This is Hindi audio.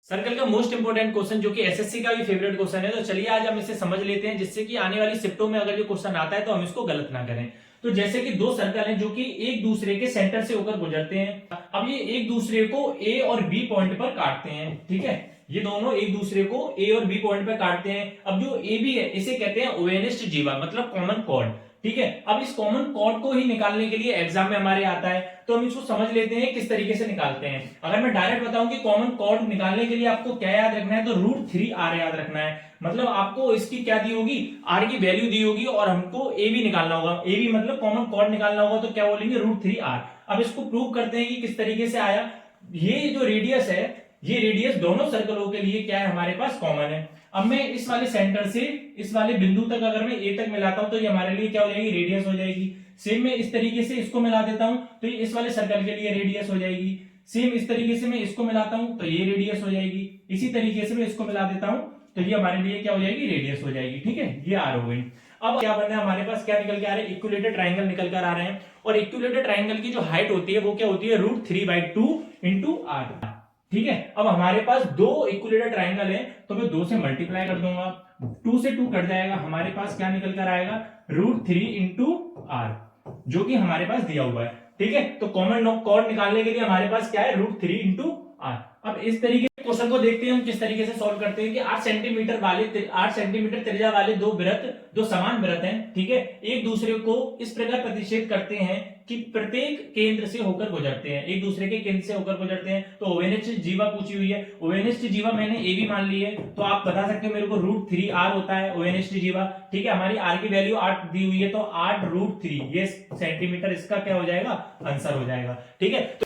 सर्कल का मोस्ट इंपोर्टेंट क्वेश्चन जो कि एसएससी का भी फेवरेट क्वेश्चन है, तो चलिए आज हम इसे समझ लेते हैं, जिससे कि आने वाली शिफ्टों में अगर ये क्वेश्चन आता है तो हम इसको गलत ना करें। तो जैसे कि दो सर्कल हैं जो कि एक दूसरे के सेंटर से होकर गुजरते हैं। अब ये एक दूसरे को ए और बी पॉइंट पर काटते हैं, ठीक है। ये दोनों एक दूसरे को ए और बी पॉइंट पर काटते हैं। अब जो ए बी है इसे कहते हैं ओवेनिस्ट जीवा, मतलब कॉमन कॉर्ड, ठीक है। अब इस कॉमन कॉर्ड को ही निकालने के लिए एग्जाम में हमारे आता है, तो हम इसको समझ लेते हैं किस तरीके से निकालते हैं। अगर मैं डायरेक्ट बताऊं कि कॉमन कॉर्ड निकालने के लिए आपको क्या याद रखना है, तो √3r याद रखना है। मतलब आपको इसकी क्या दी होगी, r की वैल्यू दी होगी और हमको ए बी निकालना होगा। ए बी मतलब कॉमन कॉर्ड निकालना होगा, तो क्या बोलेंगे √3r। अब इसको प्रूव करते हैं कि किस तरीके से आया। ये जो रेडियस है, ये रेडियस दोनों सर्कलों के लिए क्या है, हमारे पास कॉमन है। अब मैं इस वाले सेंटर से इस वाले बिंदु तक अगर मैं ए तक मिलाता हूं तो ये हमारे लिए क्या हो जाएगी, रेडियस हो जाएगी। सेम मैं इस तरीके से इसको मिला देता हूं तो ये इस वाले सर्कल के लिए रेडियस हो जाएगी। सेम इस तरीके से मैं इसको मिलाता हूं तो ये रेडियस हो जाएगी। इसी तरीके से मैं इसको मिला देता हूं तो ये हमारे लिए क्या हो जाएगी, रेडियस हो जाएगी, ठीक है। ये आर हो गई। अब क्या बनना है, हमारे पास क्या निकल के आ रहे हैं, इक्विलेटरल ट्राइंगल निकल कर आ रहे हैं। और इक्विलेटरल ट्राइंगल की जो हाइट होती है वो क्या होती है, √3/2 इंटू आर, ठीक है। अब हमारे पास दो इक्विलेटरल ट्राइंगल है तो मैं 2 से मल्टीप्लाई कर दूंगा, 2 से 2 कट जाएगा, हमारे पास क्या निकल कर आएगा, √3 इंटू आर, जो कि हमारे पास दिया हुआ है, ठीक है। तो कॉमन कॉर्ड निकालने के लिए हमारे पास क्या है, √3 इंटू आर। अब इस तरीके क्वेश्चन को देखते हैं हम किस तरीके से सॉल्व करते हैं कि 8 सेंटीमीटर त्रिज्या वाले दो समान वृत्त हैं, ठीक है। एक दूसरे को इस प्रकार प्रतिच्छेद करते हैं कि प्रत्येक केंद्र से होकर गुजरते हैं, एक दूसरे के केंद्र से होकर गुजरते हैं। तो ओवेनिस्ट जीवा पूछी हुई है, ओवेनिस्ट जीवा मैंने ए बी मान ली है, तो आप बता सकते हो मेरे को √3r होता है ओवेनिस्ट जीवा, ठीक है। हमारी r की वैल्यू 8 दी हुई है, तो 8 √3 ये सेंटीमीटर, इसका क्या हो जाएगा, आंसर हो जाएगा, ठीक है।